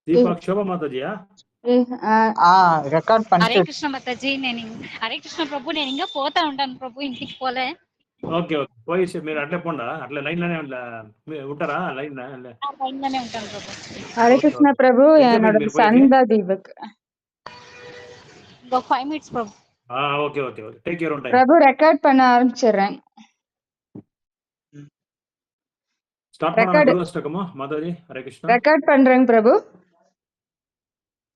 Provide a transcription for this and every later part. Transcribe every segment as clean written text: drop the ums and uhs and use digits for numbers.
దీపక్ శోభ మాతాజీయా? Record Hare పనిచేస్తుంది. కృష్ణ మాతాజీ, హరే కృష్ణ ప్రభు, నేను ఇంకా పోతా ఉంటాను ప్రభు, ఇంటికి పోలే. ఓకే ఓకే, పోయి మీరు అట్లే పోండా, అట్లే లైన్ లోనే ఉంటారా? లైన్ లైన్ లోనే ఉంటాను ప్రభు. హరే కృష్ణ ప్రభు, என்னோட మీరు సన్ పోయేకి? దా దీపక్. ఇంకొక 5 minutes Prabhu. Okay okay okay, take your own time. Prabhu record பண்ண ஆரம்பிச்சிடுறேன். ஸ்டார்ட் பண்ணலாம் குருவாஷ்டகமா மாதாஜி. ஹரே கிருஷ்ணா. ரெக்கார்ட் பண்றேங்க பிரபு.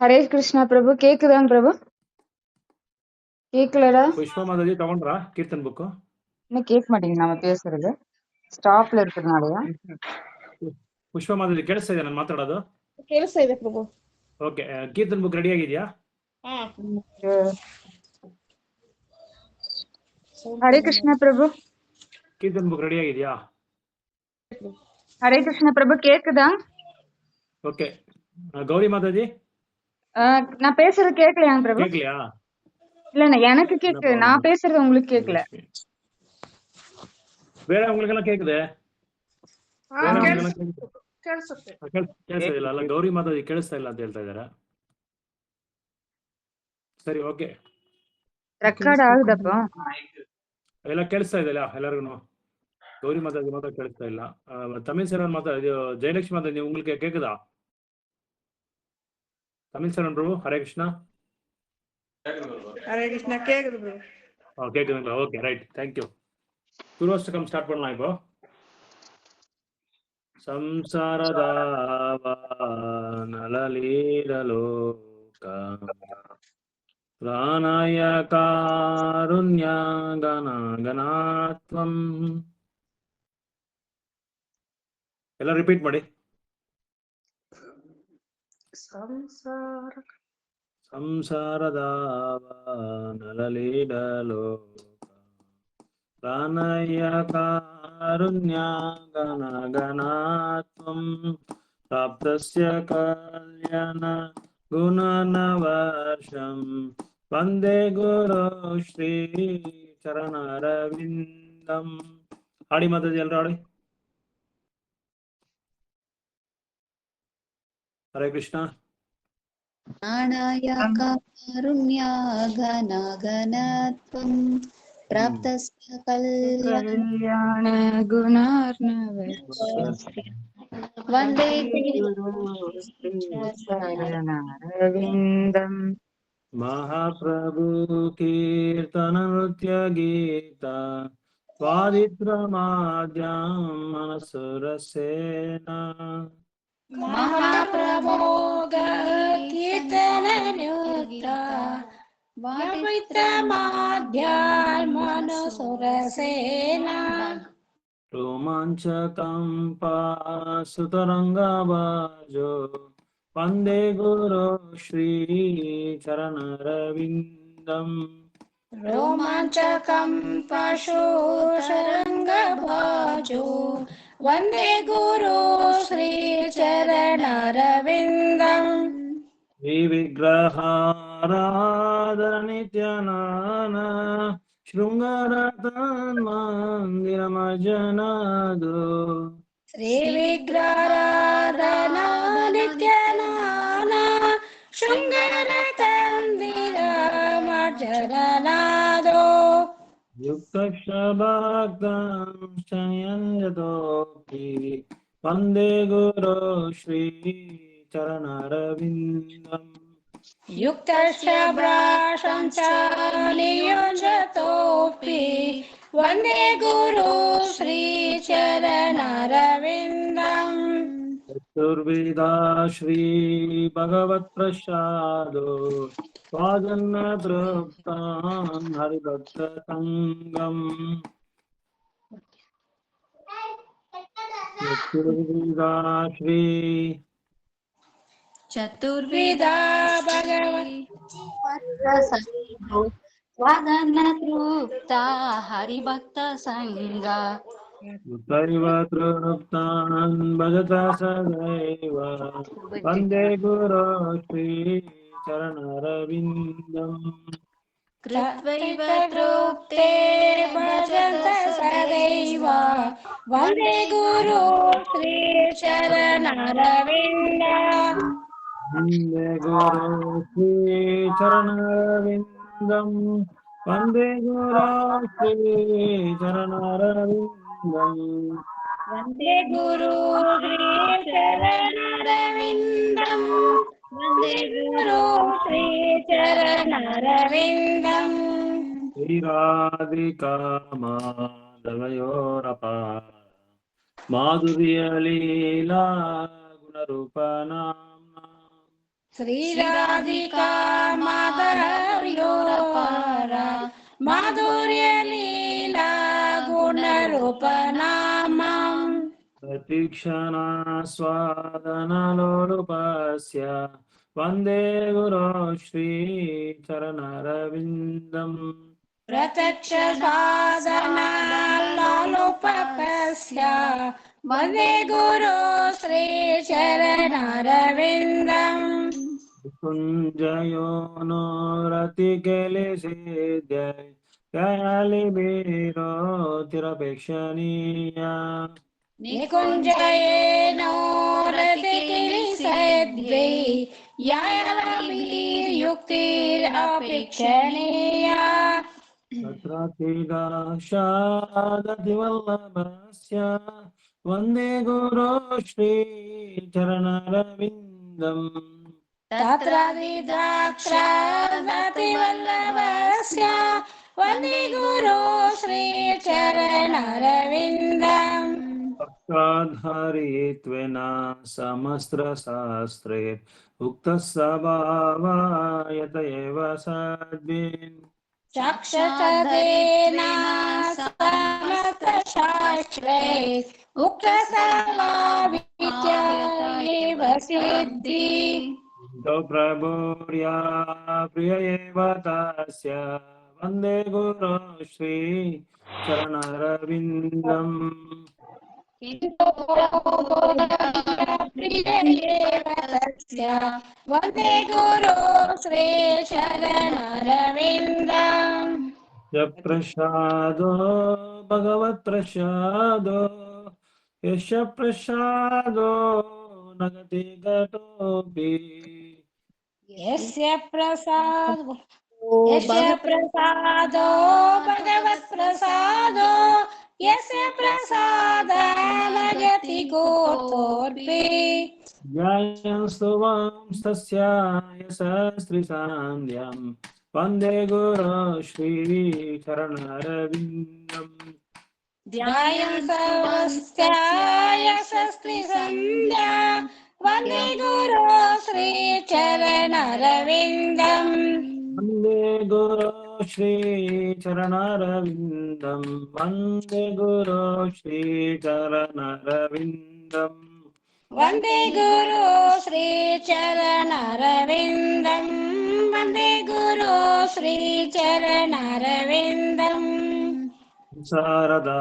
ஹரே கிருஷ்ணா பிரபு. கேக்குதாங்க பிரபு? கேக்கலடா. புஷ்பா மாதாஜி தಗೊಂಡ್ರಾ கீர்த்தன் புக்? இன்னும் கேட்க மாட்டேங்குது நம்ம பேசுறது. ஸ்டாப்ல இருக்கிறதுனாலயா? புஷ்ಪಾ ಮಾತಾಡಿ ಕೇಳಿಸ್ತಾ ಇದೆಯಾ ನಾನು ಮಾತಾಡೋದು? ಕೇಳಿಸ್ತಾ ಇದೆ ಪ್ರಭು. ಓಕೆ, ಕೀರ್ತನ್ ಬುಕ್ ರೆಡಿ ಆಗಿದೆಯಾ? ಹರೇ ಕೃಷ್ಣ ಪ್ರಭು. ಕೀರ್ತನ್ ಬುಕ್ ರೆಡಿ ಆಗಿದೆಯಾ? ஹரே கிருஷ்ண பிரபு, கேக்குதா? ஓகே, கௌரி மாதாஜி நான் பேசுறது கேட்கலையாங்க பிரபு? கேட்கலையா? இல்ல எனக்கு கேக்குது, நான் பேசுறது உங்களுக்கு கேட்கல. வேற உங்களுக்கெல்லாம் கேக்குது? ಕೇಳಿಸ್ತಾ ಇಲ್ಲ ಅಲ್ಲ? ಗೌರಿ ಮಾತಾಜಿ ಕೇಳಿಸ್ತಾ ಇಲ್ಲ ಅಂತ ಹೇಳ್ತಾ ಇದಾರೆ. ಸರಿ, ಓಕೆ. ரெக்கார்ட் ஆகுதப்போ? ಎಲ್ಲ ಕೇಳಿಸ್ತಾ ಇದೆಯಲ್ಲ ಎಲ್ಲರಿಗೂ? ಗೌರಿ ಮಾತಾಜಿ ಮಾತ್ರ ಕೇಳಿಸ್ತಾ ಇಲ್ಲ. ತಮಿಳ್ ಸರ್ ಮಾತಾಡಿ, ಜಯಲಕ್ಷ್ಮಿ ಮಾತಾಜಿ உங்களுக்கு கேக்குதா? தமிழ் சரண் பிரபு, ஹரே கிருஷ்ணா. ஹரே கிருஷ்ணா கேக்குது பிரபு. கேக்குதுங்களா? Okay, right, thank you. Guruvashtakam start பண்ணலாம் இப்போ. ಸಂಸಾರದಾವನಲಲೀಲಲೋಕ ಪ್ರಾಣಾಯ ಕಾರುಣ್ಯ ಗಣಾತ್ವಂ. ಎಲ್ಲ ರಿಪೀಟ್ ಮಾಡಿ. ಸಂಸಾರದಾವನಲಲೀಲಲೋಕ ಪ್ರಾಣಾಯ ಕಾರುಣ್ಯ ಗಣಾತ್ವಂ ಪ್ರಾಪ್ತಸ್ಯ ಕಲ್ಯಾಣ ಗುಣನವರ್ಷಂ ವಂದೇ ಗುರು ಶ್ರೀ ಚರಣಾರವಿಂದಂ. ಹಾಡಿ ಮಾತಾಜಿ, ಎಲ್ಲರೂ ಹಾಡಿ. ಹರೇ ಕೃಷ್ಣ. ಪ್ರಾಣಾಯ ಕಾರುಣ್ಯ ಘನಘನತ್ವಂ ಪ್ರಾಪ್ತಸ್ಯ ಕಲ್ಯಾಣ ಗುಣಾರ್ಣವರ್ಷಂ ವಂದೇ ಗುರು ಶ್ರೀ ಚರಣಾರವಿಂದಂ. ಮಹಾಪ್ರಭು ಕೀರ್ತನ ನೃತ್ಯ ಗೀತ ಸ್ವಾದಿತ್ರ ಮಾಧ್ಯಮ ಮನಸುರಸೇನ. ಮಹಾಪ್ರಭೋ ಕೀರ್ತನ ನೃತ್ಯ ಪವಿತ್ರ ಮಾಧ್ಯಾತ್ಮ ಮನಸುರಸೇನ. ರೋಮಾಂಚಕಂಪ ಸುತರಂಗಬಾಜೋ ವಂದೇ ಗುರು ಶ್ರೀ ಚರಣಾರವಿಂದಂ. ರೋಮಾಂಚಕಂಪ ಶರಂಗಭಾಜೋ ವಂದೇ ಗುರು ಶ್ರೀ ಚರಣಾರವಿಂದಂ. ಶ್ರೀ ವಿಗ್ರಹಾರಾಧನ ನಿತ್ಯನಾನ ಶೃಂಗಾರತನ್ಮಂದಿರಮಜನಾದು. ಶ್ರೀ ವಿಗ್ರಹಾರಾಧನ ನಿತ್ಯನಾನ ಶೃಂಗಾರತನ್ಮಂದಿರಮಜನಾದು. ಯುಕ್ತಕ್ಷಭಕ್ತಂ ಶಯನಯತೋಪಿ ವಂದೇ ಗುರು ಶ್ರೀ ಚರಣಾರವಿಂದಂ. ಯುಕ್ತಶ್ಚ ಭ್ರಾಶಂ ಚ ನಿಯುಂಜತೋಪಿ ವಂದೇ ಗುರು ಶ್ರೀ ಚರಣಾರವಿಂದಂ. ಚತುರ್ವಿಧಾ ಶ್ರೀ ಭಗವತ್ ಪ್ರಸಾದೋ ಸ್ವಾಜನ್ನ ತೃಪ್ತಾನ್ ಹರಿಭಕ್ತ ಸಂಗಂ. ಚತುರ್ವಿಧಾ ಶ್ರೀ ಚತುರ್ವಿಧ ಸ್ವಾದನ ತೃಪ್ತ ಹರಿಭಕ್ತ ಸಂಗ ತೈವ ತೃಪ್ತಾನ್ ಭಜತ ಸದೈವ ವಂದೇ ಗುರು ಶ್ರೀ ಚರಣಾರವಿಂದಂ. ಕೃತ್ವೈವ ತೃಪ್ತೆ ಭಜತ ಸದೈವ ವಂದೇ ಗುರು ಶ್ರೀ ಚರಣಾರವಿಂದಂ. वन्दे गुरो श्रीचरणरविन्दं वन्दे गुरो श्रीचरणरविन्दम् वन्दे गुरु श्रीचरणरविन्दम् वन्दे गुरु श्रीचरणरविन्दम् श्रीराधिका माधवयोरपार माधुर्यलीला गुणरूपनाम्ना श्रीराधिका माधव्योरपार माधुर्यलीला गुणरूपनामम् प्रतीक्षणास्वादनलोलुपस्य वन्दे गुरो श्रीचरणरविन्दम् प्रत्यक्ष साधनालोपस्य वन्दे गुरु श्रीचरणरविन्दम् कुञ्जयो नो रतिकेलिसेद्य दयालिभिरोतिरपेक्षणीया निकुञ्जयेनो रतिकिलिसेद्यै यायाभिर्युक्तिरपेक्षणीया तत्रातिगाशादतिवल्लभस्य वन्दे गुरो श्रीचरणरविन्दम् तत्र द्राक्षादतिवल्लभस्य वन्दे गुरु श्रीचरणरविन्दम् भक्ताधारित्वेन समस्त्रशास्त्रे उक्तः स्वभावायत एव सद्भिः चक्षुषतेन समस्तशास्त्रे उक्तसर्वाविद्या एव सिद्धि प्रभुर्या प्रिय एव तस्य वन्दे गुरो श्रीचरणरविन्दम् वन्दे गुरु श्रीचरणरविन्दम् प्रसादो भगवत्प्रसादो यश प्रसादो नगति घटोऽपि यस्य प्रसादो भगवत्प्रसादो यस्य प्रसादानगति गोतोऽपि ध्यायन्तु वंस्तस्य यशस्त्रिसान्द्यम् वन्दे गुरो श्रीचरणरविन्दम् ध्यायन्तस्त्रिसन्ध्या वन्दे गुरो श्रीचरणरविन्दम् वन्दे गुरो श्रीचरणरविन्दम् वन्दे गुरो श्रीचरणरविन्दम् वन्दे गुरु श्रीचरणरविन्दम् वन्दे गुरु श्रीचरणरविन्दम् शारदा